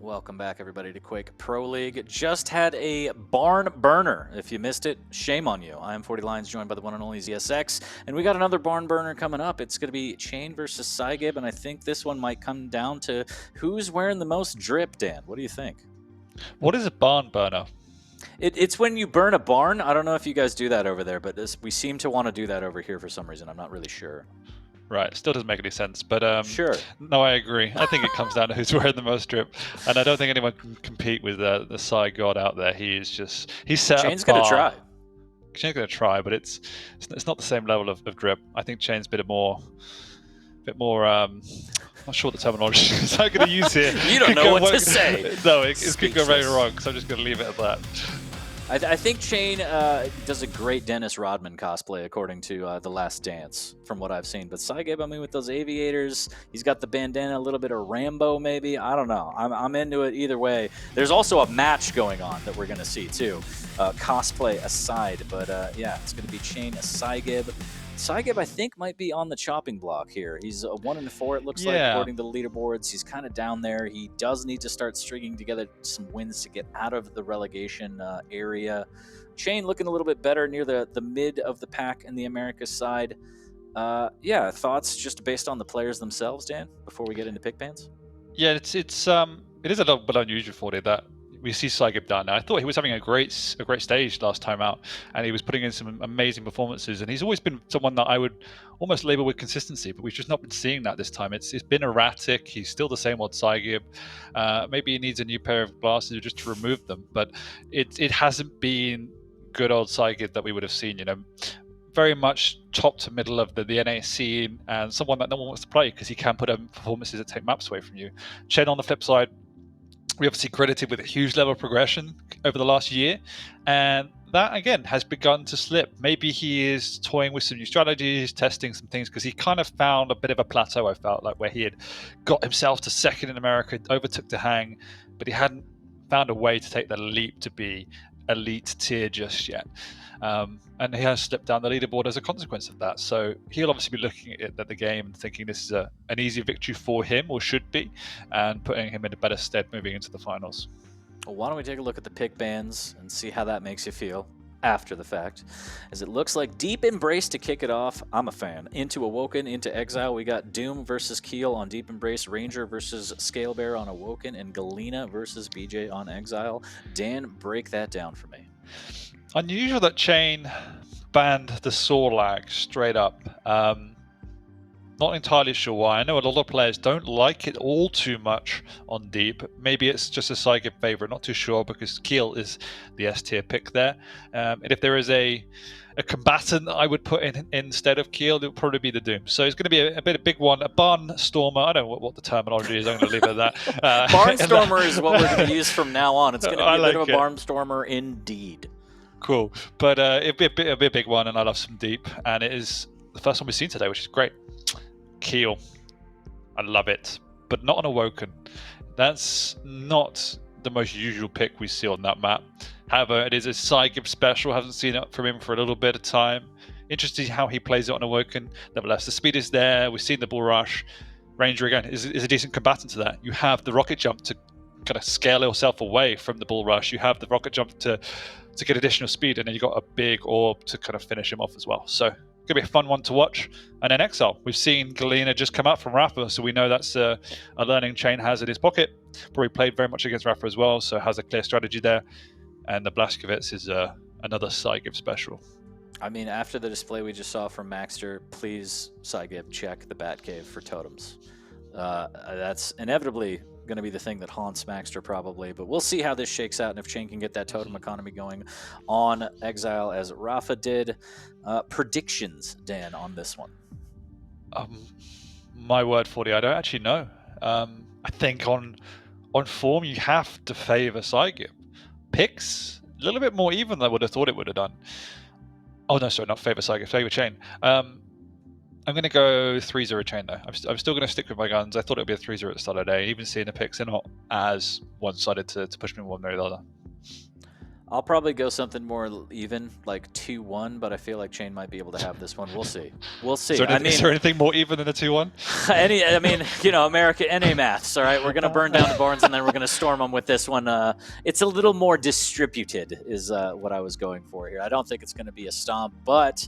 Welcome back, everybody, to Quake Pro League. Just had a barn burner. If you missed it, shame on you. I am 40 Lions, joined by the one and only ZSX, and we got another barn burner coming up. It's going to be cha1n versus psygib, and I think this one might come down to who's wearing the most drip, Dan. What do you think? What is a barn burner? It's when you burn a barn. I don't know if you guys do that over there, but we seem to want to do that over here for some reason. I'm not really sure. Right, still doesn't make any sense, but Sure. No, I agree. I think it comes down to who's wearing the most drip, and I don't think anyone can compete with the Psy God out there. He's set cha1n's a bar. gonna try. cha1n's gonna try, but it's not the same level of drip. I think cha1n's a bit more. I'm not sure what the terminology is I'm going to use here. You don't know what to say. No, it could go very wrong, so I'm just going to leave it at that. I think cha1n does a great Dennis Rodman cosplay, according to The Last Dance, from what I've seen. But psygib, I mean, with those aviators, he's got the bandana, a little bit of Rambo, maybe. I don't know. I'm into it either way. There's also a match going on that we're going to see, too, cosplay aside. But, yeah, it's going to be cha1n, psygib. psygib, I think, might be on the chopping block here. He's 1-4, it looks like, according to the leaderboards. He's kind of down there. He does need to start stringing together some wins to get out of the relegation area. cha1n looking a little bit better near the mid of the pack in the Americas side. Yeah, thoughts just based on the players themselves, Dan, before we get into pick bands? Yeah, it is a little bit unusual for it that we see psygib down now. I thought he was having a great stage last time out, and he was putting in some amazing performances. And he's always been someone that I would almost label with consistency, but we've just not been seeing that this time. It's been erratic. He's still the same old psygib. Maybe he needs a new pair of glasses just to remove them, but it hasn't been good old psygib that we would have seen. You know, very much top to middle of the NA scene, and someone that no one wants to play because he can put on performances that take maps away from you. cha1n on the flip side, we obviously credited with a huge level of progression over the last year, and that again has begun to slip. Maybe he is toying with some new strategies, testing some things, because he kind of found a bit of a plateau, I felt like, where he had got himself to second in America, overtook the hang, but he hadn't found a way to take the leap to be elite tier just yet. And he has slipped down the leaderboard as a consequence of that. So he'll obviously be looking at the game and thinking this is an easy victory for him, or should be, and putting him in a better stead moving into the finals. Well, why don't we take a look at the pick bands and see how that makes you feel after the fact, as it looks like Deep Embrace to kick it off. I'm a fan. Into Awoken, into Exile. We got Doom versus Keel on Deep Embrace, Ranger versus Scalebear on Awoken, and Galena versus BJ on Exile. Dan, break that down for me. Unusual that cha1n banned the saw lag straight up. Not entirely sure why. I know a lot of players don't like it all too much on Deep. Maybe it's just a psygib favorite, not too sure, because Keel is the S tier pick there. And if there is a combatant I would put in instead of Keel, it would probably be the Doom. So it's going to be a big one. A Barnstormer. I don't know what the terminology is. I'm going to leave it at that. Barnstormer is what we're going to use from now on. It's going to be a bit of a it. Barnstormer indeed. Cool. But it'll be a big one, and I love some Deep. And it is the first one we've seen today, which is great. Keel. I love it. But not on Awoken. That's not the most usual pick we see on that map. However, it is a psygib special. Haven't seen it from him for a little bit of time. Interesting how he plays it on Awoken. Nevertheless, the speed is there. We've seen the bull rush. Ranger, again, is a decent combatant to that. You have the rocket jump to kind of scale yourself away from the bull rush. You have the rocket jump to get additional speed, and then you've got a big orb to kind of finish him off as well. So it's going to be a fun one to watch. And then Exile. We've seen Galena just come out from Rafa, so we know that's a learning cha1n has in his pocket. Probably played very much against Rafa as well, so has a clear strategy there. And the Blazkowicz is another psygib special. I mean, after the display we just saw from Maxter, please, psygib, check the Batcave for totems. That's inevitably going to be the thing that haunts Maxter probably, but we'll see how this shakes out and if cha1n can get that totem economy going on Exile as Rafa did. Predictions, Dan, on this one? My word for it, I don't actually know. I think on form you have to favor psygib. Picks a little bit more even than I would have thought it would have done. Oh no, sorry, not favor psygib, favor cha1n. I'm going to go 3-0 cha1n though. I'm still going to stick with my guns. I thought it would be a 3-0 at the start of the day. Even seeing the picks, they're not as one-sided to push me one way or the other. I'll probably go something more even, like 2-1, but I feel like cha1n might be able to have this one. We'll see. We'll see. Is there anything more even than a 2-1? I mean, you know, America, NA maths, all right? We're going to burn down the barns, and then we're going to storm them with this one. It's a little more distributed is what I was going for here. I don't think it's going to be a stomp, but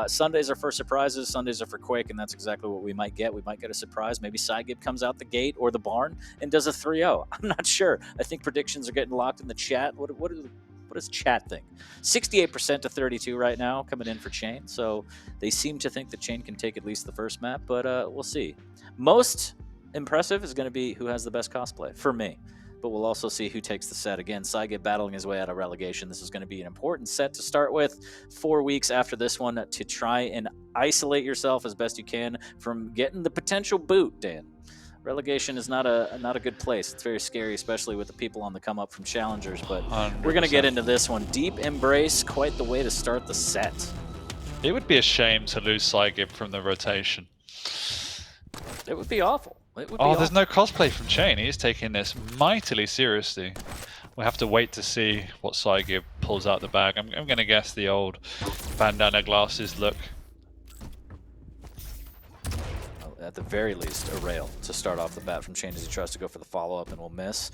Sundays are for surprises. Sundays are for Quake, and that's exactly what we might get. We might get a surprise. Maybe psygib comes out the gate or the barn and does a 3-0. I'm not sure. I think predictions are getting locked in the chat. What does chat think? 68% to 32 right now coming in for cha1n. So they seem to think that cha1n can take at least the first map, but we'll see. Most impressive is going to be who has the best cosplay for me. But we'll also see who takes the set. Again, psygib battling his way out of relegation. This is going to be an important set to start with. 4 weeks after this one to try and isolate yourself as best you can from getting the potential boot, Dan. Relegation is not a good place. It's very scary, especially with the people on the come up from challengers. But 100%. We're going to get into this one. Deep Embrace, quite the way to start the set. It would be a shame to lose psygib from the rotation. It would be awful. There's no cosplay from cha1n. He is taking this mightily seriously. We'll have to wait to see what psygib pulls out the bag. I'm going to guess the old bandana glasses look. At the very least, a rail to start off the bat from cha1n as he tries to go for the follow-up and will miss.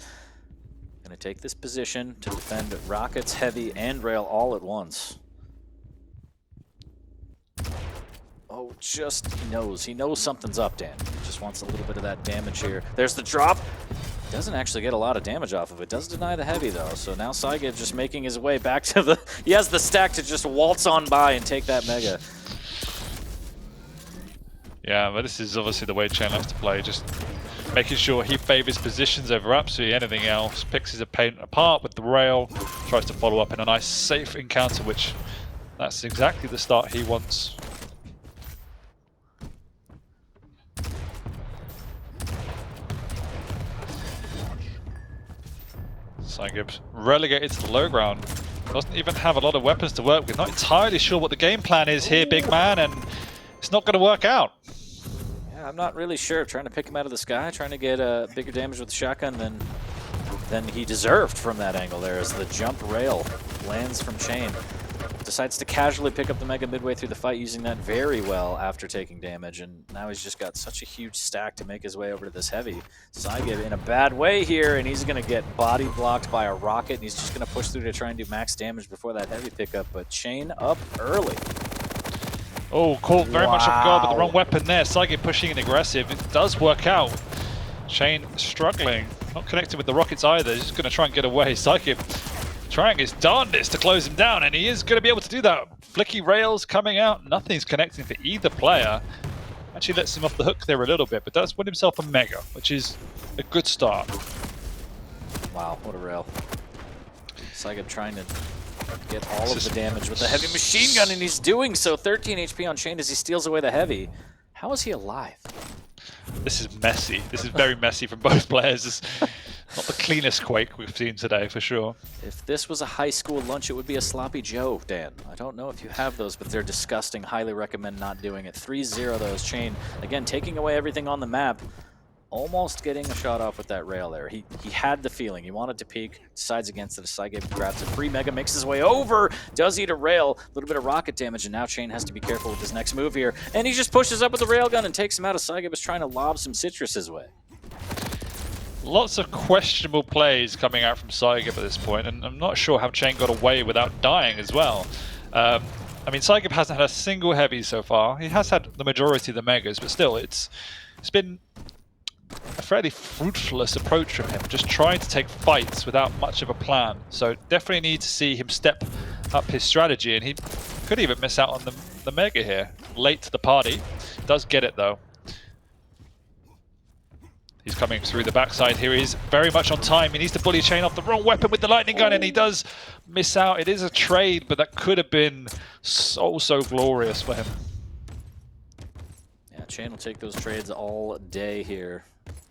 Going to take this position to defend rockets, heavy, and rail all at once. Oh, he knows something's up, Dan. He just wants a little bit of that damage here. There's the drop. Doesn't actually get a lot of damage off of it. Does deny the heavy, though. So now psygib just making his way back to the... He has the stack to just waltz on by and take that mega. Yeah, but this is obviously the way cha1n likes to play. Just making sure he favors positions over absolutely anything else. Picks his opponent apart with the rail. Tries to follow up in a nice, safe encounter, which that's exactly the start he wants. psygib relegated to the low ground. Doesn't even have a lot of weapons to work with. Not entirely sure what the game plan is here, big man, and it's not going to work out. Yeah, I'm not really sure. Trying to pick him out of the sky, trying to get bigger damage with the shotgun than he deserved from that angle there as the jump rail lands from cha1n. Decides to casually pick up the mega midway through the fight, using that very well after taking damage, and now he's just got such a huge stack to make his way over to this heavy. psygib in a bad way here, and he's going to get body blocked by a rocket, and he's just going to push through to try and do max damage before that heavy pickup, but cha1n up early. Oh, caught very much off guard with the wrong weapon there. psygib pushing and aggressive. It does work out. cha1n struggling. Not connected with the rockets either. He's just going to try and get away. psygib trying his darndest to close him down, and he is going to be able to do that. Flicky rails coming out. Nothing's connecting for either player. Actually lets him off the hook there a little bit, but does win himself a mega, which is a good start. Wow, what a rail. psygib trying to get all of the damage with the heavy machine gun, and he's doing so. 13 HP on cha1n as he steals away the heavy. How is he alive? This is messy. This is very messy from both players. It's not the cleanest Quake we've seen today, for sure. If this was a high school lunch, it would be a sloppy Joe, Dan. I don't know if you have those, but they're disgusting. Highly recommend not doing it. 3-0 those. cha1n, again, taking away everything on the map. Almost getting a shot off with that rail there. He had the feeling. He wanted to peek. Decides against it. psygib grabs a free mega, makes his way over. Does eat a rail. A little bit of rocket damage, and now cha1n has to be careful with his next move here. And he just pushes up with the railgun and takes him out. psygib is trying to lob some citrus his way. Lots of questionable plays coming out from psygib at this point, and I'm not sure how cha1n got away without dying as well. I mean, psygib hasn't had a single heavy so far. He has had the majority of the megas, but still, it's been a fairly fruitless approach from him, just trying to take fights without much of a plan. So definitely need to see him step up his strategy, and he could even miss out on the mega here. Late to the party. Does get it though. He's coming through the backside here. He's very much on time. He needs to bully cha1n off the wrong weapon with the lightning gun, and he does miss out. It is a trade, but that could have been so glorious for him. Yeah, cha1n will take those trades all day here.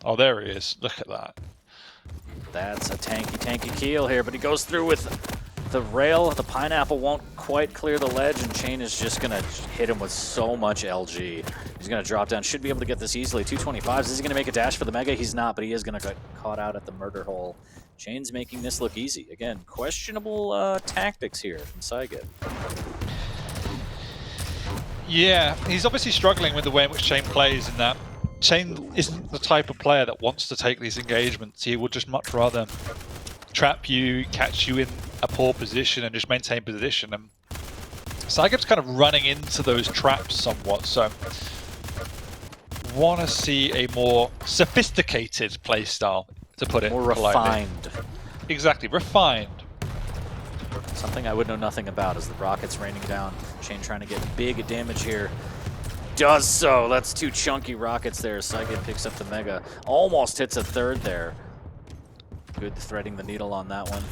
Oh, there he is. Look at that. That's a tanky keel here, but he goes through with the rail, the pineapple won't quite clear the ledge, and cha1n is just going to hit him with so much LG. He's going to drop down. Should be able to get this easily. 225s. Is he going to make a dash for the Mega? He's not, but he is going to get caught out at the murder hole. cha1n's making this look easy. Again, questionable tactics here from psygib. Yeah, he's obviously struggling with the way in which cha1n plays, in that cha1n isn't the type of player that wants to take these engagements. He would just much rather trap you, catch you in a poor position, and just maintain position. And psygib's kind of running into those traps somewhat, so want to see a more sophisticated playstyle, to put it more politely. Refined. Exactly, refined. Something I would know nothing about is the rockets raining down. cha1n trying to get big damage here. Does so. That's 2 chunky rockets there. psygib picks up the Mega. Almost hits a third there. Good threading the needle on that one.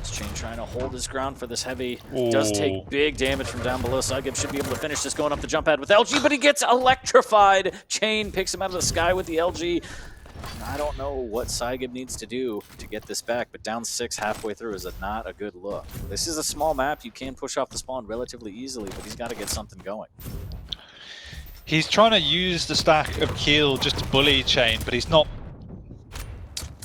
cha1n trying to hold his ground for this heavy. Ooh. Does take big damage from down below. psygib should be able to finish this going up the jump pad with LG, but he gets electrified. cha1n picks him out of the sky with the LG. I don't know what psygib needs to do to get this back, but down 6 halfway through is not a good look. This is a small map. You can push off the spawn relatively easily, but he's got to get something going. He's trying to use the stack of Keel just to bully cha1n, but he's not.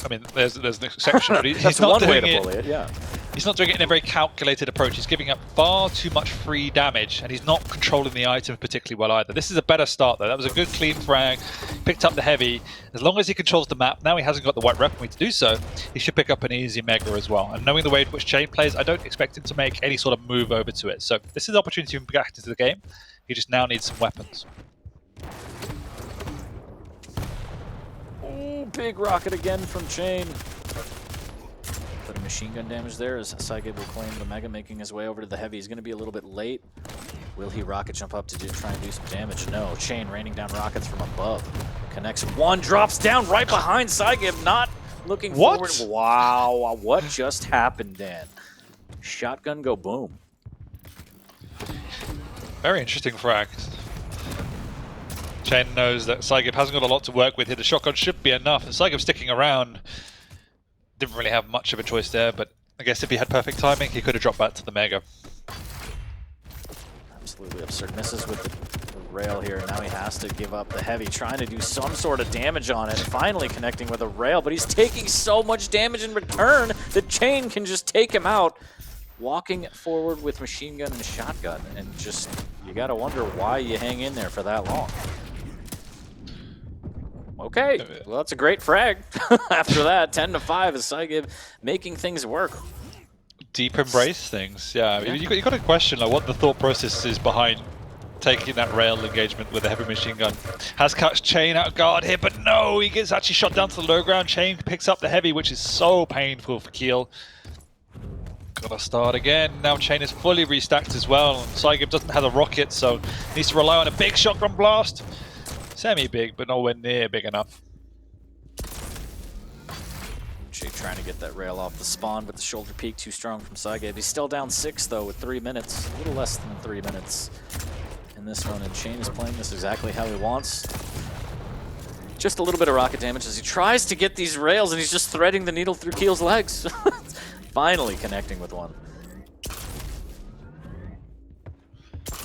I mean, there's an exception, but he's not doing it. Yeah. He's not doing it in a very calculated approach. He's giving up far too much free damage, and he's not controlling the item particularly well either. This is a better start, though. That was a good clean frag. Picked up the heavy. As long as he controls the map, now he hasn't got the white weaponry to do so, he should pick up an easy Mega as well. And knowing the way in which cha1n plays, I don't expect him to make any sort of move over to it. So this is an opportunity to get back into the game. He just now needs some weapons. Oh, big rocket again from cha1n. But a machine gun damage there as psygib will claim the Mega, making his way over to the heavy. He's going to be a little bit late. Will he rocket jump up to try and do some damage? No. cha1n raining down rockets from above. Connects one, drops down right behind psygib, not looking forward. Wow, what just happened then? Shotgun go boom. Very interesting frag. cha1n knows that psygib hasn't got a lot to work with here. The shotgun should be enough, and psygib sticking around. Didn't really have much of a choice there, but I guess if he had perfect timing, he could have dropped back to the Mega. Absolutely absurd. Misses with the rail here. Now he has to give up the heavy, trying to do some sort of damage on it. Finally connecting with a rail, but he's taking so much damage in return that cha1n can just take him out. Walking forward with machine gun and shotgun, and just, you gotta wonder why you hang in there for that long. Okay, well, that's a great frag. After that, 10-5 is psygib making things work. Deep embrace things, yeah. You got to question like what the thought process is behind taking that rail engagement with a heavy machine gun. Has catch cha1n out of guard here, but no, he gets actually shot down to the low ground. cha1n picks up the heavy, which is so painful for Keel. Gotta start again. Now cha1n is fully restacked as well. psygib doesn't have a rocket, so needs to rely on a big shotgun blast. Semi-big, but nowhere near big enough. cha1n trying to get that rail off the spawn, but the shoulder peak too strong from psygib. He's still down 6 though with 3 minutes, a little less than 3 minutes in this one, and cha1n is playing this exactly how he wants. Just a little bit of rocket damage as he tries to get these rails, and he's just threading the needle through Keel's legs. Finally connecting with one.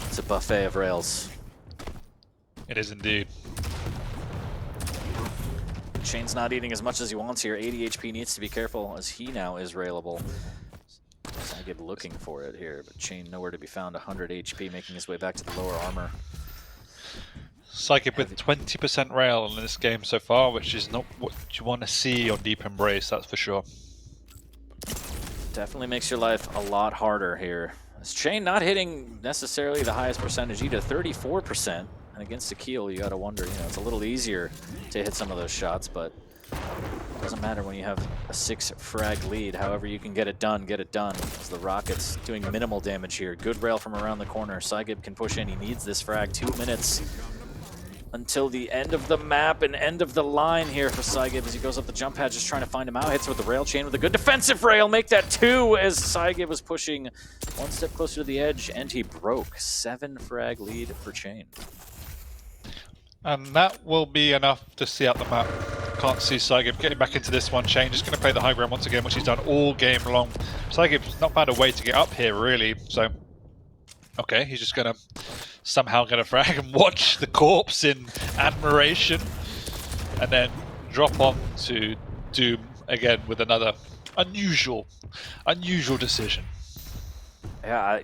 It's a buffet of rails. It is indeed. cha1n's not eating as much as he wants here. 80 HP, needs to be careful as he now is railable. psygib looking for it here, but cha1n nowhere to be found. 100 HP, making his way back to the lower armor. psygib with 20% rail in this game so far, which is not what you want to see on Deep Embrace, that's for sure. Definitely makes your life a lot harder here. As cha1n not hitting necessarily the highest percentage either, 34%. And against a Keel, you gotta wonder, it's a little easier to hit some of those shots, but it doesn't matter when you have a 6 frag lead. However you can get it done, As the Rockets doing minimal damage here. Good rail from around the corner. psygib can push in, he needs this frag. 2 minutes until the end of the map and end of the line here for psygib as he goes up the jump pad, just trying to find him out. Hits with the rail, cha1n with a good defensive rail, make that 2 as psygib was pushing one step closer to the edge, and he broke. 7 frag lead for cha1n. And that will be enough to see out the map. Can't see psygib getting back into this one. cha1n just going to play the high ground once again, which he's done all game long. psygib's not found a way to get up here, really. So, okay, he's just going to somehow get a frag and watch the corpse in admiration. And then drop on to Doom again with another unusual decision. Yeah,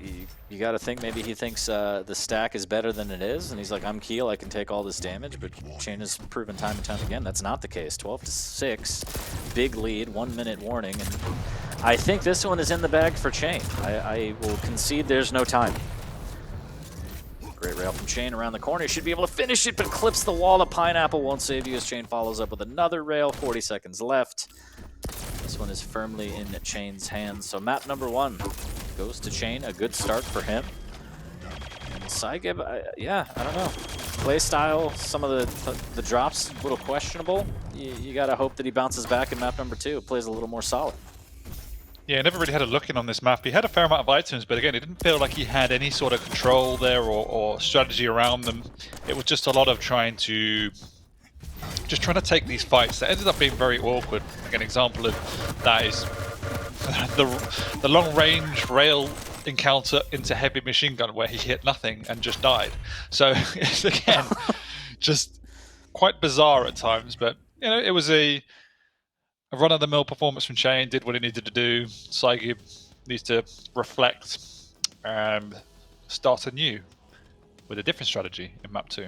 you got to think maybe he thinks the stack is better than it is, and he's like, I'm Keel, I can take all this damage, but cha1n has proven time and time again that's not the case. 12-6, big lead, 1 minute warning, and I think this one is in the bag for cha1n. I will concede there's no time. Great rail from cha1n around the corner. He should be able to finish it, but clips the wall. The pineapple won't save you as cha1n follows up with another rail. 40 seconds left. This one is firmly in cha1n's hands. So map number 1 goes to cha1n. A good start for him. And psygib, yeah, I don't know. Play style, some of the drops, a little questionable. You got to hope that he bounces back in map number 2. Plays a little more solid. Yeah, never really had a look in on this map. He had a fair amount of items, but again, it didn't feel like he had any sort of control there or strategy around them. It was just a lot of trying to take these fights that ended up being very awkward. Like an example of that is the long-range rail encounter into heavy machine gun where he hit nothing and just died. So it's again just quite bizarre at times, but you know, it was a run-of-the-mill performance from cha1n, did what he needed to do. psygib needs to reflect and start anew with a different strategy in map 2.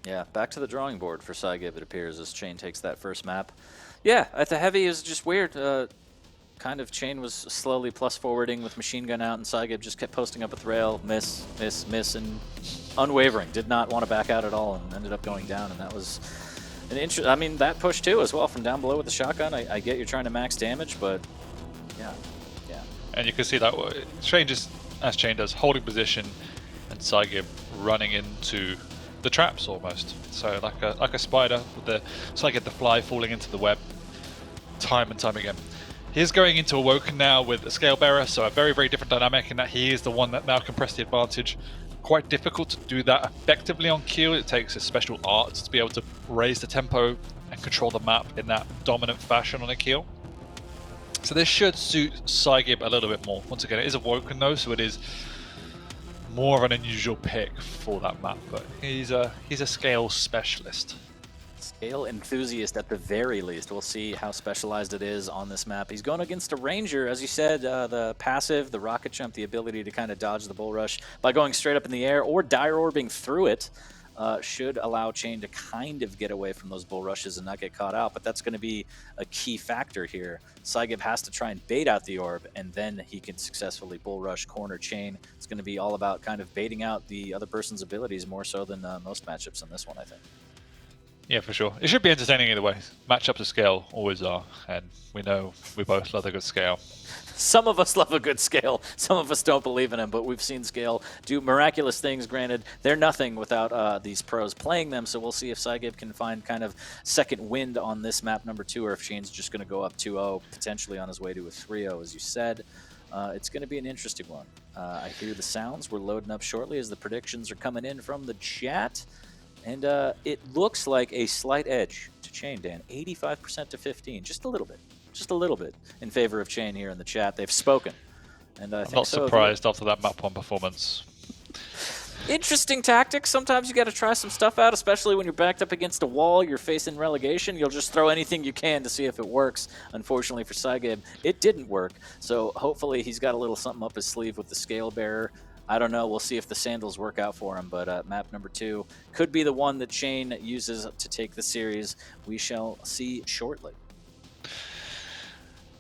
Yeah, back to the drawing board for psygib, it appears, as cha1n takes that first map. Yeah, at the heavy is just weird. Kind of cha1n was slowly plus forwarding with machine gun out, and psygib just kept posting up with rail, miss, and unwavering. Did not want to back out at all and ended up going down, and that was I mean, that push too as well from down below with the shotgun. I get you're trying to max damage, but yeah. And you can see that cha1n just, as cha1n does, holding position, and psygib running into the traps almost. So like a spider with the psygib the fly falling into the web, time and time again. He's going into Awoken now with a scale bearer, so a very, very different dynamic in that he is the one that now can press the advantage. Quite difficult to do that effectively on Keel. It takes a special art to be able to raise the tempo and control the map in that dominant fashion on a Keel. So this should suit psygib a little bit more. Once again, it is Awoken though, so it is more of an unusual pick for that map, but he's a scale specialist. Scale enthusiast at the very least. We'll see how specialized it is on this map. He's going against a ranger, as you said, the passive, the rocket jump, the ability to kind of dodge the bull rush by going straight up in the air or dire orbing through it should allow cha1n to kind of get away from those bull rushes and not get caught out, but that's going to be a key factor here. psygib has to try and bait out the orb, and then he can successfully bull rush corner cha1n. It's going to be all about kind of baiting out the other person's abilities more so than most matchups in this one, I think. Yeah, for sure. It should be entertaining either way. Matchups of scale always are, and we know we both love a good scale. Some of us love a good scale. Some of us don't believe in him, but we've seen scale do miraculous things. Granted, they're nothing without these pros playing them, so we'll see if psygib can find kind of second wind on this map number 2, or if cha1n's just going to go up 2-0, potentially on his way to a 3-0, as you said. It's going to be an interesting one. I hear the sounds. We're loading up shortly as the predictions are coming in from the chat. And it looks like a slight edge to cha1n, Dan. 85% to 15, just a little bit in favor of cha1n here in the chat. They've spoken. And I I'm think not so surprised after that map 1 performance. Interesting tactics. Sometimes you got to try some stuff out, especially when you're backed up against a wall, you're facing relegation. You'll just throw anything you can to see if it works. Unfortunately for psygib, it didn't work. So hopefully he's got a little something up his sleeve with the scale bearer. I don't know. We'll see if the sandals work out for him, but map number 2 could be the one that cha1n uses to take the series. We shall see shortly.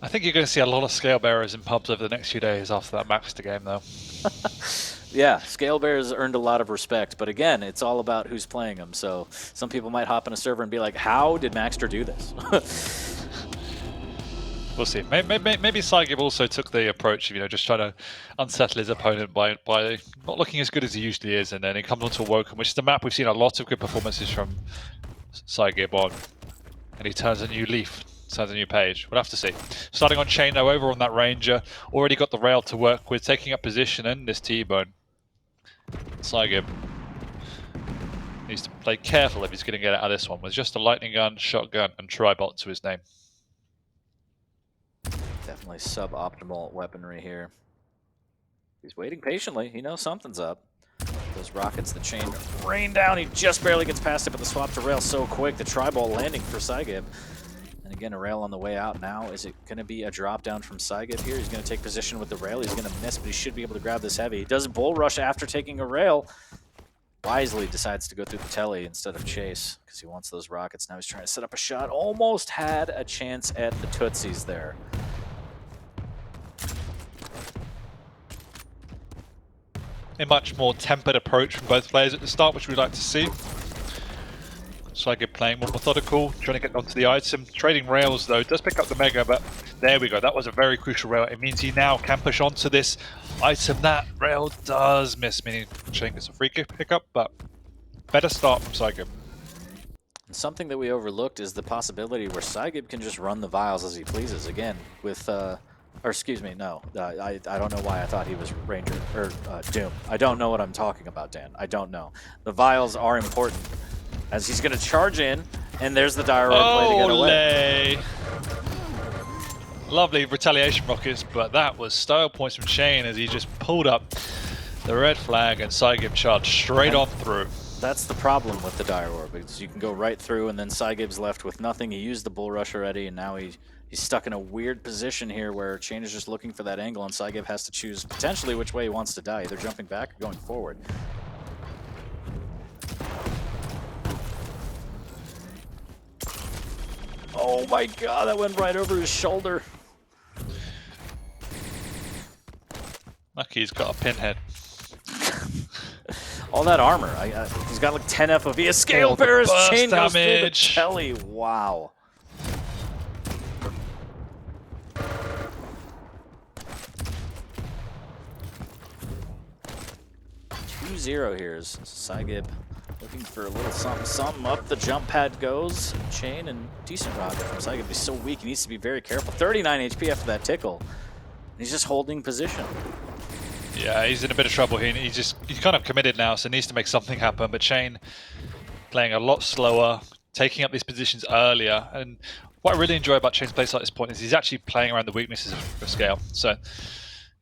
I think you're going to see a lot of scale bearers in pubs over the next few days after that Maxter game, though. Yeah, scale bearers earned a lot of respect, but again, it's all about who's playing them. So some people might hop in a server and be like, how did Maxter do this? We'll see. Maybe psygib also took the approach of, just trying to unsettle his opponent by not looking as good as he usually is, and then he comes onto Awoken, which is the map we've seen a lot of good performances from psygib on, and he turns a new leaf, turns a new page. We'll have to see. Starting on cha1n though, over on that ranger, already got the rail to work with, taking up position and this T-bone. psygib Needs to play careful if he's going to get out of this one with just a lightning gun, shotgun, and tribot to his name. Definitely suboptimal weaponry here. He's waiting patiently. He knows something's up. Those rockets, the chain rain down. He just barely gets past it, but the swap to rail so quick. The tri-ball landing for psygib. And again, a rail on the way out now. Is it going to be a drop down from psygib here? He's going to take position with the rail. He's going to miss, but he should be able to grab this heavy. He does bull rush after taking a rail. Wisely decides to go through the telly instead of chase because he wants those rockets. Now he's trying to set up a shot. Almost had a chance at the Tootsies there. A much more tempered approach from both players at the start, which we'd like to see. psygib playing more methodical, trying to get onto the item. Trading rails though, does pick up the Mega, but there we go. That was a very crucial rail. It means he now can push onto this item. That rail does miss, meaning cha1n gets a free pickup, but better start from psygib. Something that we overlooked is the possibility where psygib can just run the vials as he pleases. Again, with, or excuse me, no. I don't know why I thought he was Ranger, or Doom. I don't know what I'm talking about, Dan. I don't know. The vials are important. As he's going to charge in, and there's the dire play to get away. Lovely retaliation rockets, but that was style points from cha1n as he just pulled up the red flag and psygib charged straight on through. That's the problem with the dire orb, because you can go right through and then psygib's left with nothing. He used the bull rush already, and now he's stuck in a weird position here where cha1n is just looking for that angle, and psygib has to choose potentially which way he wants to die, either jumping back or going forward. Oh my god, that went right over his shoulder. Lucky he's got a pinhead. All that armor. He's got like 10 FOV. A scale Paris chain goes through the telly. Wow. 2-0 here is psygib looking for a little something. Up the jump pad goes. cha1n and decent rocket from psygib. He's so weak, he needs to be very careful. 39 HP after that tickle. He's just holding position. Yeah, he's in a bit of trouble here. He's kind of committed now, so needs to make something happen. But cha1n playing a lot slower, taking up these positions earlier. And what I really enjoy about cha1n's playstyle at this point is he's actually playing around the weaknesses of Scale. So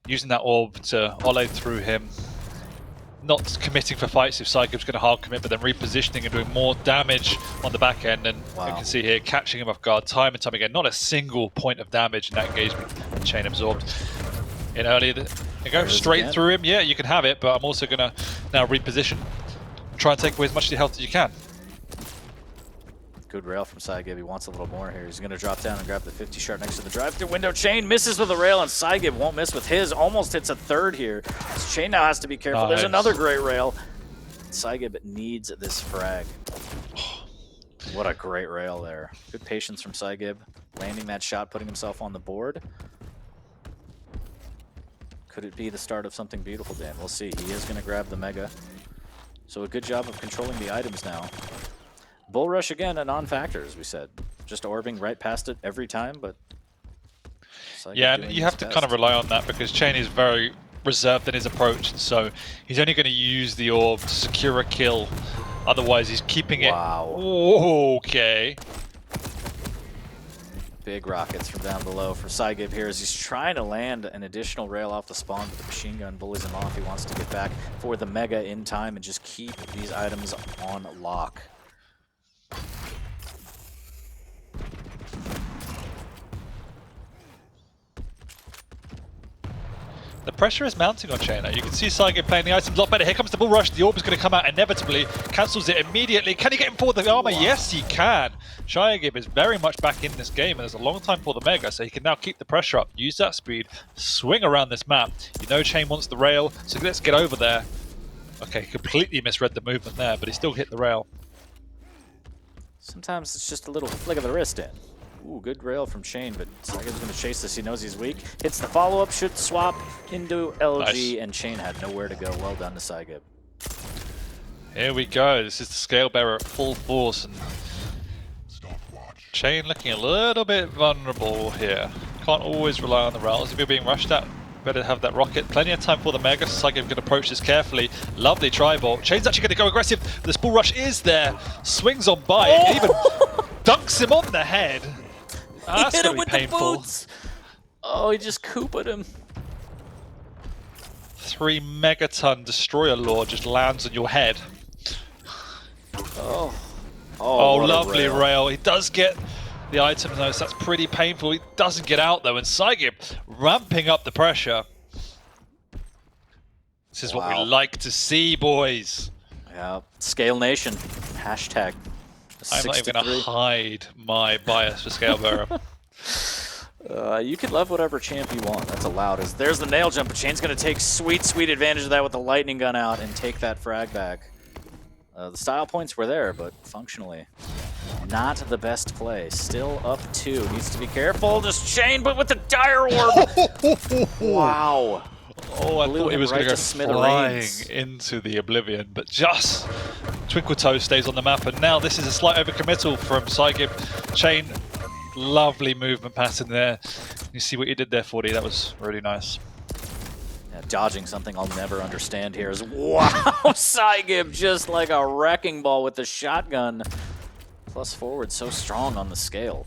using that orb to Ole through him, not committing for fights if psygib's going to hard commit, but then repositioning and doing more damage on the back end. And you can see here, catching him off guard time and time again. Not a single point of damage in that engagement. cha1n absorbed in earlier. You go straight through him. Yeah, you can have it, but I'm also going to now reposition. Try and take away as much of the health as you can. Good rail from psygib. He wants a little more here. He's going to drop down and grab the 50 shard next to the drive-through window. cha1n misses with a rail, and psygib won't miss with his. Almost hits a third here. cha1n now has to be careful. Nice. There's another great rail. psygib needs this frag. What a great rail there. Good patience from psygib. Landing that shot, putting himself on the board. Could it be the start of something beautiful, Dan? We'll see. He is going to grab the Mega. So a good job of controlling the items now. Bull rush again, a non-factor, as we said. Just orbing right past it every time, but... Yeah, and you have to kind of rely on that because cha1n is very reserved in his approach. So he's only going to use the orb to secure a kill. Otherwise, he's keeping it... Wow. Okay. Big rockets from down below for psygib here as he's trying to land an additional rail off the spawn, but the machine gun bullies him off. He wants to get back for the Mega in time and just keep these items on lock. The pressure is mounting on cha1n. You can see psygib playing the items a lot better. Here comes the bull rush. The orb is going to come out inevitably. Cancels it immediately. Can he get him for the armor? Wow. Yes, he can. psygib is very much back in this game, and there's a long time for the Mega, so he can now keep the pressure up, use that speed, swing around this map. You know cha1n wants the rail, so let's get over there. Okay, completely misread the movement there, but he still hit the rail. Sometimes it's just a little flick of the wrist in. Ooh, good rail from cha1n, but psygib's going to chase this. He knows he's weak. Hits the follow-up, should swap into LG, nice. And cha1n had nowhere to go. Well done to psygib. Here we go. This is the scale bearer at full force, and cha1n looking a little bit vulnerable here. Can't always rely on the rails. If you're being rushed at, Better have that rocket. Plenty of time for the Mega. psygib can approach this carefully. Lovely tri-ball. cha1n's actually going to go aggressive. This bull rush is there. Swings on by. Oh! Even dunks him on the head. That's He hit going him to with be painful. the boots. Oh, he just Koopaed him. 3 megaton destroyer lore just lands on your head. Oh, Oh, what a lovely rail. He does get the item though, so that's pretty painful. He doesn't get out though, and psygib ramping up the pressure. This is what we like to see, boys. Yeah, Scale Nation. Hashtag. I'm not even going to hide my bias for Scalebearer. You can love whatever champ you want. That's allowed. There's the nail jump, but cha1n's going to take sweet, sweet advantage of that with the lightning gun out and take that frag back. The style points were there, but functionally not the best play. Still up 2. Needs to be careful. Just cha1n, but with the dire orb. Wow. Oh, I thought he was going to go flying into the oblivion, but just Twinkle Toe stays on the map, and now this is a slight overcommittal from psygib. cha1n, lovely movement pattern there. You see what you did there, 40. That was really nice. Yeah, dodging something I'll never understand here is wow, psygib just like a wrecking ball with the shotgun. Plus forward, so strong on the scale.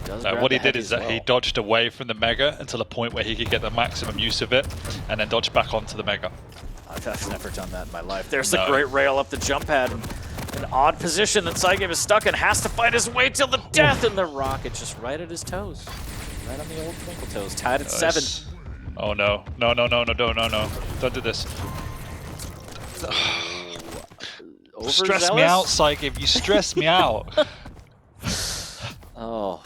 What he did is that he dodged away from the Mega until a point where he could get the maximum use of it, and then dodge back onto the Mega. I've never done that in my life. There's the great rail up the jump pad. An odd position that psygib is stuck in, has to fight his way till the death, and the rocket just right at his toes. Right on the old twinkle toes. Tied at 7. Oh no. No. Don't do this. Stress me out, psygib. You stress me out. Oh.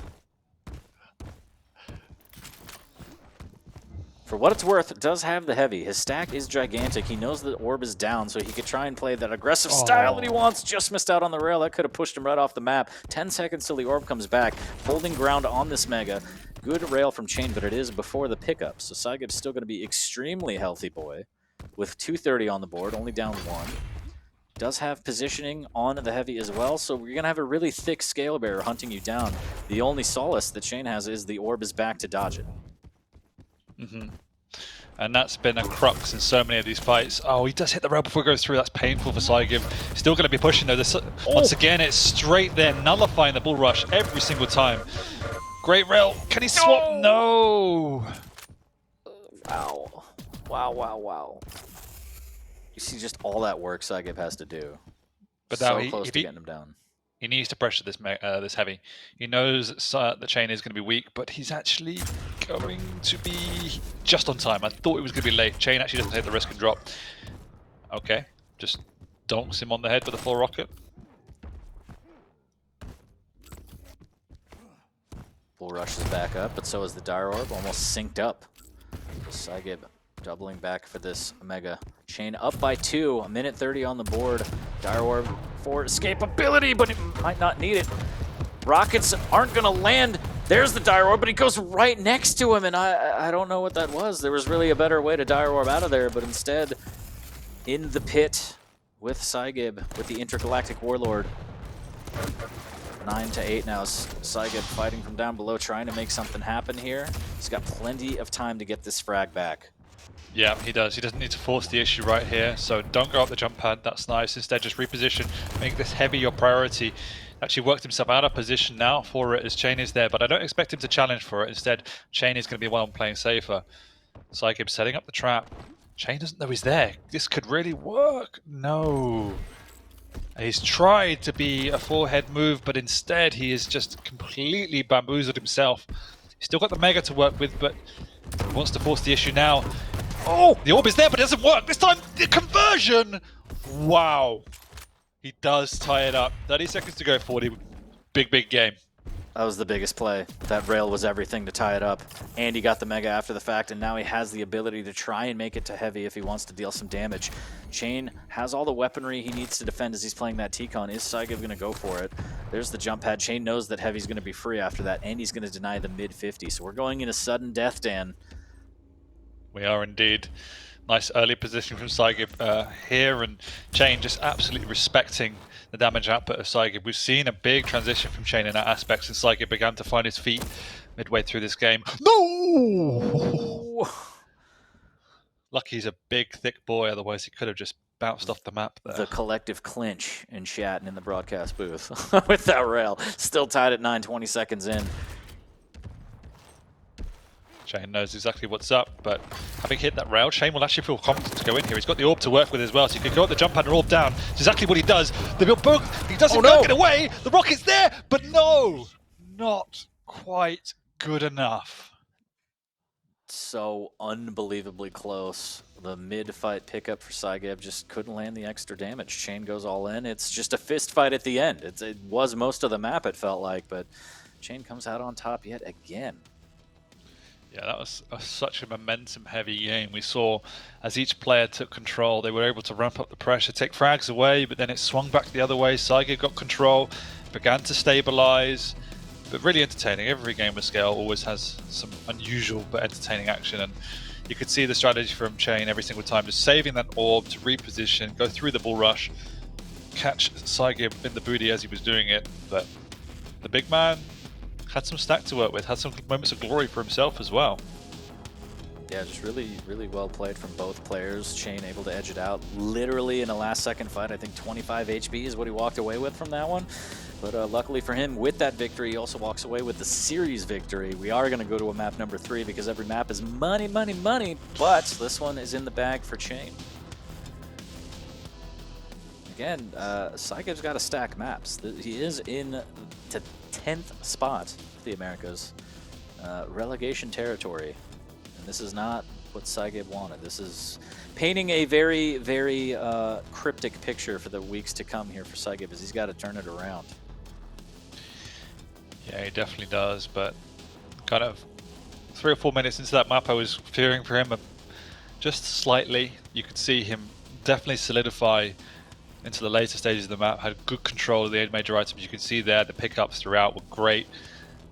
For what it's worth, it does have the heavy. His stack is gigantic. He knows the orb is down, so he could try and play that aggressive style that he wants. Just missed out on the rail. That could have pushed him right off the map. 10 seconds till the orb comes back. Holding ground on this Mega. Good rail from cha1n, but it is before the pickup. So psygib's still going to be extremely healthy boy. With 230 on the board, only down 1. Does have positioning on the heavy as well, so we're going to have a really thick Scalebearer hunting you down. The only solace that cha1n has is the orb is back to dodge it. And that's been a crux in so many of these fights. Oh, he does hit the rail before it goes through. That's painful for psygib. Still going to be pushing though. Once again, it's straight there, nullifying the bull rush every single time. Great rail. Can he swap? No! Wow. Wow. You see just all that work psygib has to do. But so close to getting him down. He needs to pressure this this heavy. He knows that the cha1n is going to be weak, but he's actually going to be just on time. I thought it was going to be late. cha1n actually doesn't take the risk and drop. Okay, just donks him on the head with a full rocket. Bull rushes back up, but so is the dire orb, almost synced up. psygib doubling back for this Mega. cha1n up by 2, 1:30 on the board. Dire orb for escapability, but it might not need it. Rockets aren't going to land. There's the dire orb, but he goes right next to him, and I don't know what that was. There was really a better way to dire orb out of there, but instead, in the pit with psygib, with the Intergalactic Warlord. 9 to 8 now. psygib fighting from down below, trying to make something happen here. He's got plenty of time to get this frag back. Yeah, he does. He doesn't need to force the issue right here, so don't go up the jump pad. That's nice. Instead, just reposition. Make this heavy your priority. Actually worked himself out of position now for it as cha1n is there, but I don't expect him to challenge for it. Instead, cha1n is going to be one playing safer. psygib setting up the trap. cha1n doesn't know he's there. This could really work. No. He's tried to be a forehead move, but instead he is just completely bamboozled himself. He's still got the Mega to work with, but he wants to force the issue now. Oh, the orb is there, but it doesn't work. This time, the conversion! Wow. He does tie it up. 30 seconds to go, 40. Big game. That was the biggest play. That rail was everything to tie it up. And he got the Mega after the fact, and now he has the ability to try and make it to heavy if he wants to deal some damage. cha1n has all the weaponry he needs to defend as he's playing that T-Con. Is psygib going to go for it? There's the jump pad. cha1n knows that heavy's going to be free after that, and he's going to deny the mid-50. So we're going into sudden death, Dan. We are indeed. Nice early position from psygib here, and cha1n just absolutely respecting the damage output of psygib. We've seen a big transition from cha1n in that aspect since psygib began to find his feet midway through this game. No! Lucky he's a big, thick boy, otherwise he could have just bounced off the map there. The collective clinch in chat and in the broadcast booth with that rail. Still tied at 9, 20 seconds in. cha1n knows exactly what's up, but having hit that rail, cha1n will actually feel confident to go in here. He's got the orb to work with as well, so he could go up the jump pad and orb down. It's exactly what he does. He doesn't get away. The rocket's there, but no, not quite good enough. So unbelievably close. The mid-fight pickup for psygib just couldn't land the extra damage. cha1n goes all in. It's just a fist fight at the end. It was most of the map, it felt like, but cha1n comes out on top yet again. Yeah, that was such a momentum-heavy game. We saw as each player took control, they were able to ramp up the pressure, take frags away, but then it swung back the other way. psygib got control, began to stabilize, but really entertaining. Every game of Scale always has some unusual but entertaining action, and you could see the strategy from cha1n every single time, just saving that orb to reposition, go through the bull rush, catch psygib in the booty as he was doing it, but the big man had some stack to work with, had some moments of glory for himself as well. Yeah, just really, really well played from both players. cha1n able to edge it out literally in a last-second fight. I think 25 HP is what he walked away with from that one. But luckily for him, with that victory, he also walks away with the series victory. We are going to go to a map number 3 because every map is money, money, money. But this one is in the bag for cha1n. Again, psygib's got to stack maps. He is in the 10th spot for the Americas. Relegation territory. And this is not what psygib wanted. This is painting a very, very cryptic picture for the weeks to come here for psygib, as he's got to turn it around. Yeah, he definitely does, but kind of 3 or 4 minutes into that map, I was fearing for him just slightly. You could see him definitely solidify into the later stages of the map, had good control of the 8 major items. You can see there the pickups throughout were great.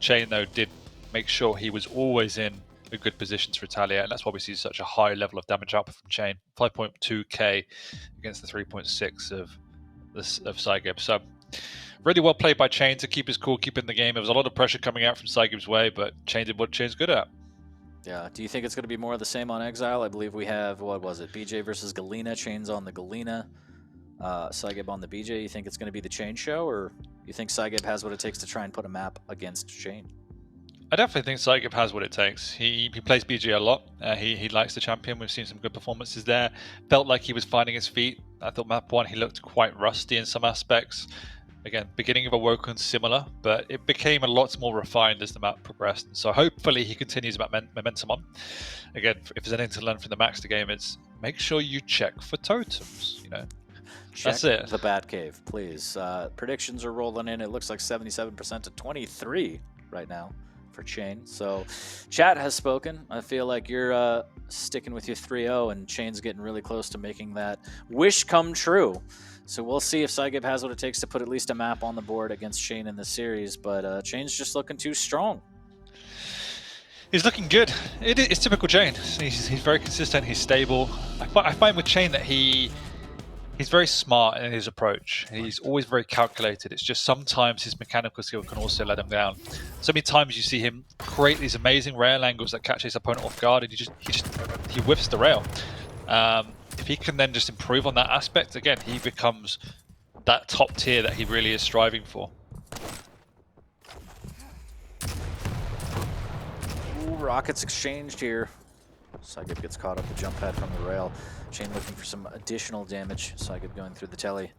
cha1n, though, did make sure he was always in a good position to retaliate, and that's why we see such a high level of damage output from cha1n, 5.2k against the 3.6 of psygib. So really well played by cha1n to keep his cool, keep in the game. There was a lot of pressure coming out from psygib's way, but cha1n did what cha1n's good at. Yeah, do you think it's going to be more of the same on Exile? I believe we have, what was it, BJ versus Galena, cha1n's on the Galena, psygib on the BJ. You think it's going to be the cha1n show, or you think psygib has what it takes to try and put a map against cha1n? I definitely think psygib has what it takes. He plays BJ a lot. He likes the champion. We've seen some good performances there. Felt like he was finding his feet. I thought map 1 he looked quite rusty in some aspects. Again, beginning of Awoken similar, but it became a lot more refined as the map progressed. And so hopefully he continues that momentum on. Again, if there's anything to learn from the Maxter game, it's make sure you check for totems. You know, check that's it. The Batcave, please. Predictions are rolling in. It looks like 77% to 23 right now for cha1n. So chat has spoken. I feel like you're sticking with your 3-0, and cha1n's getting really close to making that wish come true. So we'll see if psygib has what it takes to put at least a map on the board against cha1n in this series, but cha1n's just looking too strong. He's looking good. It's typical cha1n. He's very consistent, he's stable. I find with cha1n that he's very smart in his approach. He's always very calculated. It's just sometimes his mechanical skill can also let him down. So many times you see him create these amazing rail angles that catch his opponent off guard, and he whiffs the rail. If he can then just improve on that aspect, again, he becomes that top tier that he really is striving for. Ooh, rockets exchanged here. psygib gets caught up the jump pad from the rail. cha1n looking for some additional damage. psygib going through the telly.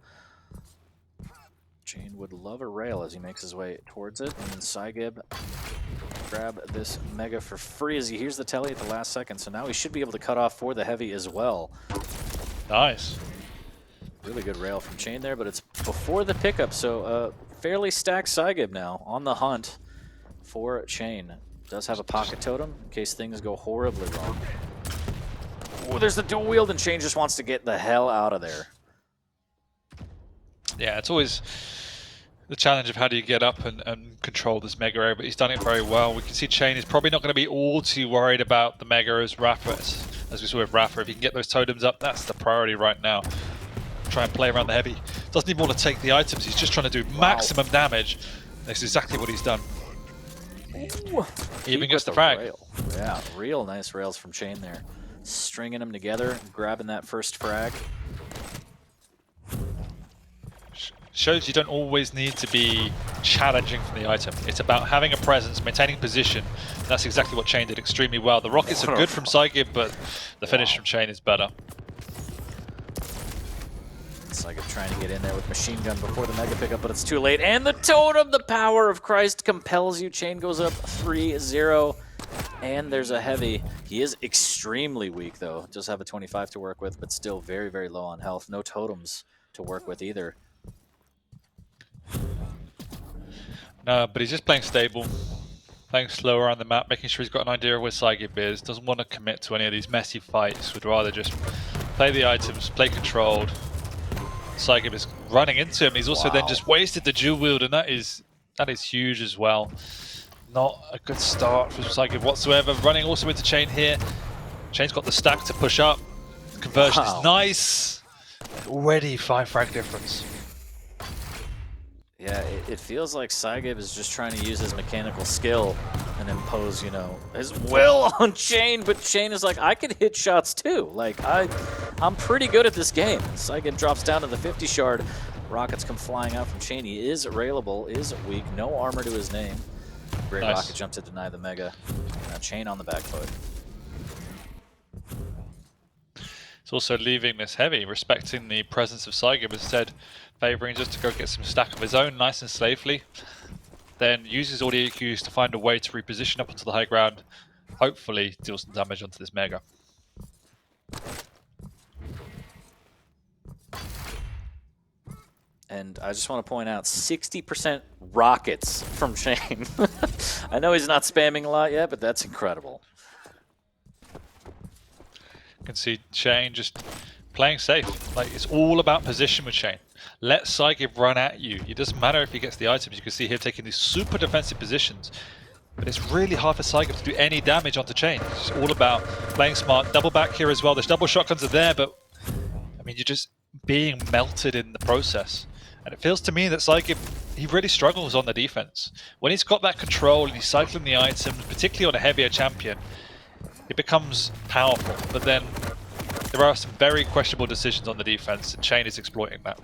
cha1n would love a rail as he makes his way towards it, and then psygib grab this mega for free as he hears the telly at the last second. So now he should be able to cut off for the heavy as well. Nice. Really good rail from cha1n there, but it's before the pickup, so fairly stacked psygib now on the hunt for cha1n. Does have a pocket totem in case things go horribly wrong. Oh, there's the dual wield, and cha1n just wants to get the hell out of there. Yeah, it's always the challenge of how do you get up and control this mega area, but he's done it very well. We can see cha1n is probably not going to be all too worried about the mega as Rafa, as we saw with Rafa. If he can get those totems up, that's the priority right now. Try and play around the heavy. Doesn't even want to take the items, he's just trying to do maximum damage. That's exactly what he's done. Ooh, he even gets the frag. Rail. Yeah, real nice rails from cha1n there. stringing them together, grabbing that first frag. Shows you don't always need to be challenging from the item. It's about having a presence, maintaining position. That's exactly what cha1n did extremely well. The rockets are good from psygib, but the finish from cha1n is better. psygib trying to get in there with machine gun before the mega pickup, but it's too late. And the totem, the power of Christ compels you. cha1n goes up 3-0. And there's a heavy. He is extremely weak, though. Does have a 25 to work with, but still very, very low on health. No totems to work with either. No, but he's just playing stable, playing slow around the map, making sure he's got an idea of where psygib is. Doesn't want to commit to any of these messy fights. Would rather just play the items, play controlled. psygib is running into him. He's also then just wasted the dual wield, and that is huge as well. Not a good start from psygib whatsoever. Running also into cha1n here. cha1n's got the stack to push up. Conversion is nice. Already 5 frag difference. Yeah, it feels like psygib is just trying to use his mechanical skill and impose, you know, his will on cha1n, but cha1n is like, I can hit shots too. Like, I'm pretty good at this game. psygib drops down to the 50 shard. Rockets come flying out from cha1n. He is railable, is weak, no armor to his name. Great rocket jump to deny the mega. Now cha1n on the back foot. He's also leaving this heavy, respecting the presence of psygib, instead favoring just to go get some stack of his own nice and safely. Then uses all the EQs to find a way to reposition up onto the high ground. Hopefully deal some damage onto this mega. And I just want to point out, 60% rockets from cha1n. I know he's not spamming a lot yet, but that's incredible. You can see cha1n just playing safe. Like, it's all about position with cha1n. Let psygib run at you. It doesn't matter if he gets the items. You can see here taking these super defensive positions. But it's really hard for psygib to do any damage onto cha1n. It's all about playing smart. Double back here as well. The double shotguns are there, but I mean, you're just being melted in the process. And it feels to me that psygib, he really struggles on the defense. When he's got that control and he's cycling the items, particularly on a heavier champion, it becomes powerful. But then there are some very questionable decisions on the defense, and cha1n is exploiting that.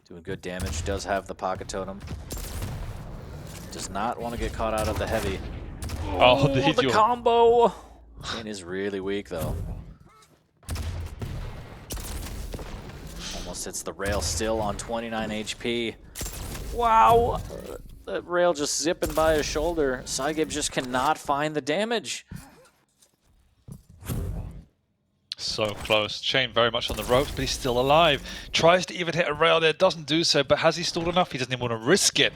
Doing good damage, does have the pocket totem. Does not want to get caught out of the heavy. Oh, the combo! cha1n is really weak, though. Almost hits the rail, still on 29 HP. Wow! That rail just zipping by his shoulder. psygib just cannot find the damage. So close. cha1n very much on the ropes, but he's still alive. Tries to even hit a rail there, doesn't do so, but has he stalled enough? He doesn't even want to risk it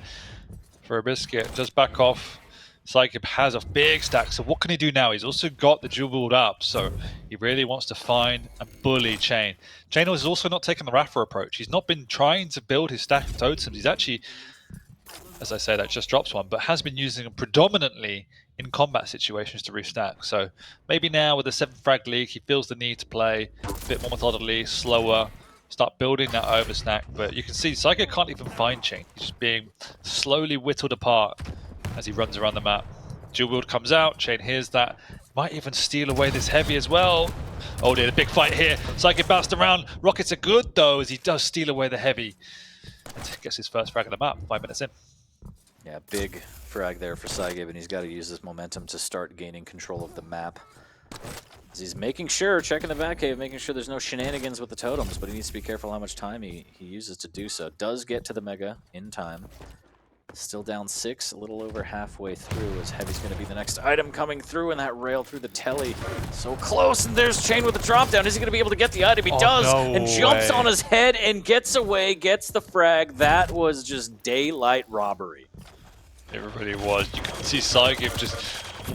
for a biscuit. Does back off. psygib has a big stack, so what can he do now? He's also got the dual wield up, so he really wants to find and bully cha1n. cha1n has also not taken the Rafa approach. He's not been trying to build his stack of totems. He's actually, as I say, that just drops one, but has been using them predominantly in combat situations to restack. So maybe now with the 7 frag league, he feels the need to play a bit more methodically, slower, start building that overstack. But you can see psygib can't even find cha1n. He's just being slowly whittled apart as he runs around the map. Dual wield comes out, cha1n hears that, might even steal away this heavy as well. Oh dear, the big fight here. psygib bounced around. Rockets are good though, as he does steal away the heavy. And gets his first frag of the map, 5 minutes in. Yeah, big frag there for psygib, and he's got to use this momentum to start gaining control of the map. As he's making sure, checking the back cave, making sure there's no shenanigans with the totems, but he needs to be careful how much time he uses to do so. Does get to the mega in time. Still down 6, a little over halfway through, as heavy's going to be the next item coming through, and that rail through the telly. So close, and there's cha1n with the drop down. Is he going to be able to get the item? He does, no and jumps way. on his head and gets away, gets the frag. That was just daylight robbery. It really was. You can see psygib just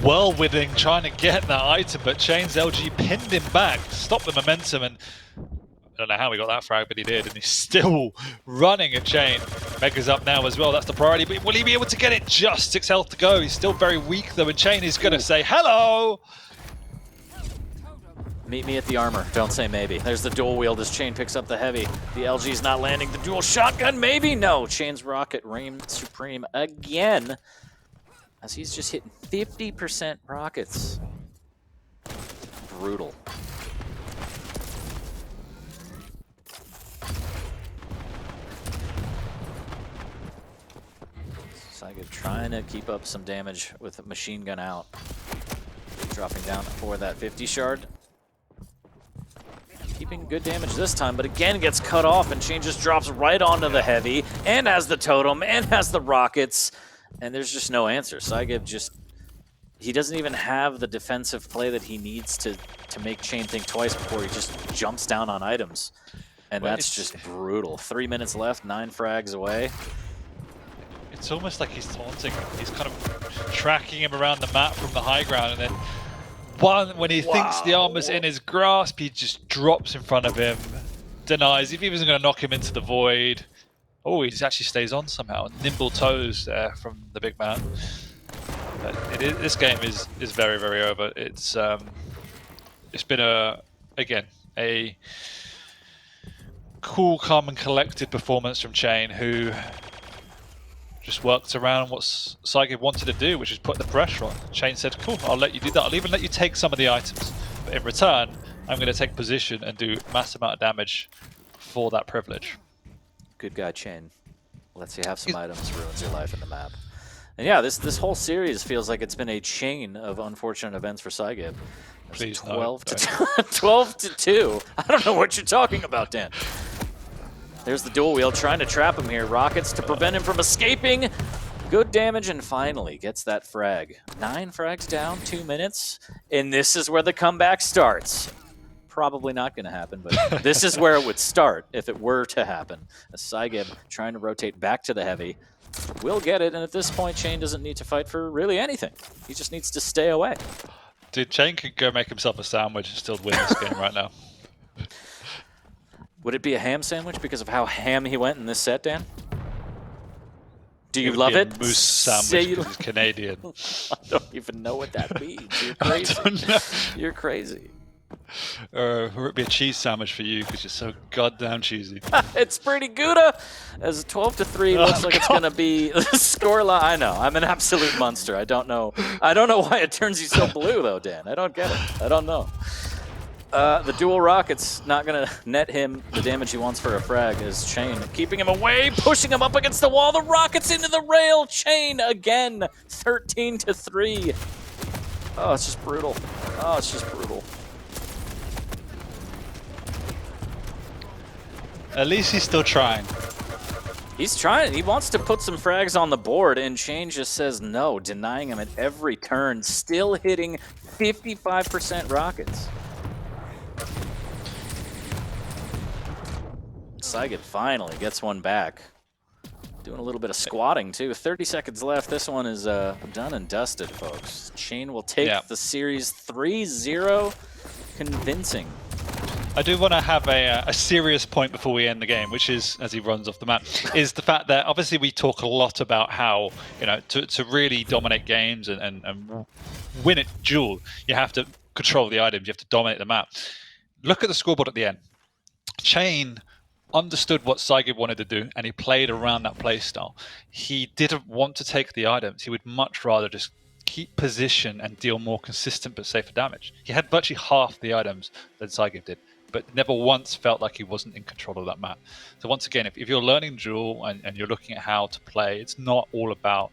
whirlwinding, trying to get that item, but cha1n's LG pinned him back, stopped the momentum, and I don't know how he got that frag, but he did, and he's still running at cha1n. Mega's up now as well, that's the priority, but will he be able to get it? Just 6 health to go. He's still very weak though, and cha1n is going to say hello! Meet me at the armor, don't say maybe. There's the dual wield as cha1n picks up the heavy. The LG's not landing the dual shotgun, maybe? No, cha1n's rocket reigned supreme again, as he's just hitting 50% rockets. brutal. psygib trying to keep up some damage with a machine gun out. Dropping down for that 50 shard. Keeping good damage this time, but again gets cut off, and cha1n just drops right onto the heavy, and has the totem, and has the rockets, and there's just no answer. psygib just, he doesn't even have the defensive play that he needs to make cha1n think twice before he just jumps down on items. And well, that's just brutal. 3 minutes left, 9 frags away. It's almost like he's taunting him. He's kind of tracking him around the map from the high ground, and then when he thinks the armor's in his grasp, he just drops in front of him, denies. If he wasn't going to knock him into the void, oh, he just actually stays on somehow. Nimble toes there from the big man. But this game is very, very over. It's been again a cool, calm, and collected performance from cha1n, who just worked around what psygib wanted to do, which is put the pressure on. cha1n said, cool, I'll let you do that. I'll even let you take some of the items. But in return, I'm going to take position and do massive amount of damage for that privilege. Good guy, cha1n. Lets you have some items, ruins your life in the map. And yeah, this whole series feels like it's been a chain of unfortunate events for psygib. Please 12 to 2. I don't know what you're talking about, Dan. There's the dual wheel trying to trap him here. Rockets to prevent him from escaping. Good damage, and finally gets that frag. 9 frags down, 2 minutes, and this is where the comeback starts. Probably not going to happen, but this is where it would start if it were to happen. As psygib trying to rotate back to the heavy. Will get it, and at this point, cha1n doesn't need to fight for really anything. He just needs to stay away. Dude, cha1n could go make himself a sandwich and still win this game right now. Would it be a ham sandwich because of how ham he went in this set, Dan? Do you it love it? Moose sandwich because he's Canadian. I don't even know what that means. You're crazy. I don't know. You're crazy. Or it'd be a cheese sandwich for you because you're so goddamn cheesy. It's pretty Gouda. As 12 to 3 looks like it's gonna be the scoreline. I know. I'm an absolute monster. I don't know why it turns you so blue though, Dan. I don't get it. I don't know. The dual rockets not gonna net him the damage he wants for a frag as cha1n keeping him away, pushing him up against the wall. The rockets into the rail. cha1n again, 13 to 3. Oh, it's just brutal. Oh, it's just brutal. At least he's still trying. He's trying. He wants to put some frags on the board, and cha1n just says no, denying him at every turn. Still hitting 55% rockets. psygib finally gets one back. Doing a little bit of squatting, too. 30 seconds left. This one is done and dusted, folks. cha1n will take the series 3-0. Convincing. I do want to have a serious point before we end the game, which is, as he runs off the map, is the fact that obviously we talk a lot about how, you know, to really dominate games and win at duel, you have to control the items, you have to dominate the map. Look at the scoreboard at the end. cha1n understood what psygib wanted to do, and he played around that play style. He didn't want to take the items. He would much rather just keep position and deal more consistent but safer damage. He had virtually half the items that psygib did, but never once felt like he wasn't in control of that map. So once again, if you're learning duel and you're looking at how to play, it's not all about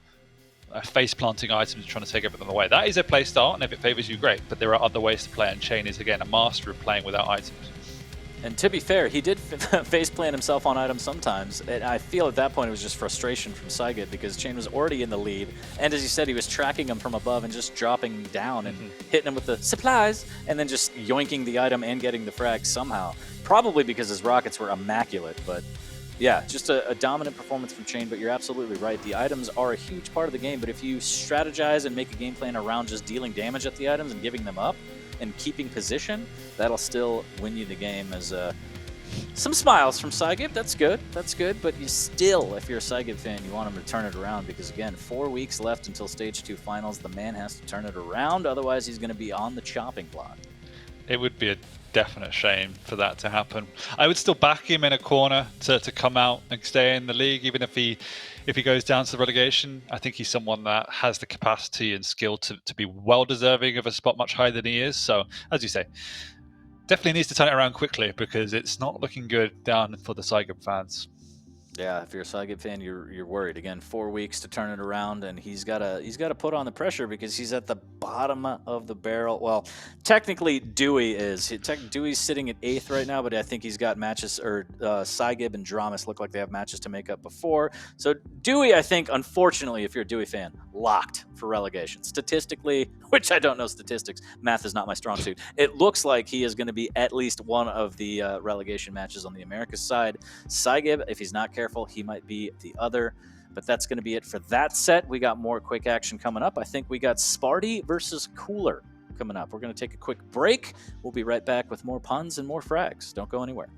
face planting items and trying to take everything away. That is a play style, and if it favors you, great, but there are other ways to play, and cha1n is again a master of playing without items. And to be fair, he did face plant himself on items sometimes. And I feel at that point it was just frustration from psygib because cha1n was already in the lead. And as you said, he was tracking him from above and just dropping down and hitting him with the supplies and then just yoinking the item and getting the frag somehow. Probably because his rockets were immaculate. But yeah, just a dominant performance from cha1n. But you're absolutely right. The items are a huge part of the game. But if you strategize and make a game plan around just dealing damage at the items and giving them up, and keeping position, that'll still win you the game. As some smiles from psygib, that's good, but you still, if you're a psygib fan, you want him to turn it around because again, 4 weeks left until Stage 2 finals. The man has to turn it around, otherwise he's going to be on the chopping block. It would be a definite shame for that to happen. I would still back him in a corner to come out and stay in the league, even if he goes down to the relegation. I think he's someone that has the capacity and skill to be well deserving of a spot much higher than he is. So, as you say, definitely needs to turn it around quickly because it's not looking good down for the psygib fans. Yeah, if you're a psygib fan, you're worried. Again, 4 weeks to turn it around, and he's gotta put on the pressure because he's at the bottom of the barrel. Well, technically Dewey is. Dewey's sitting at 8th right now, but I think he's got matches, or psygib and Dramas look like they have matches to make up before. So Dewey, I think, unfortunately, if you're a Dewey fan, locked for relegation. Statistically, which I don't know statistics, math is not my strong suit. It looks like he is going to be at least one of the relegation matches on the Americas side. psygib, if he's not careful, he might be the other. But that's going to be it for that set. We got more quick action coming up. I think we got Sparty versus Cooler coming up. We're going to take a quick break. We'll be right back with more puns and more frags. Don't go anywhere.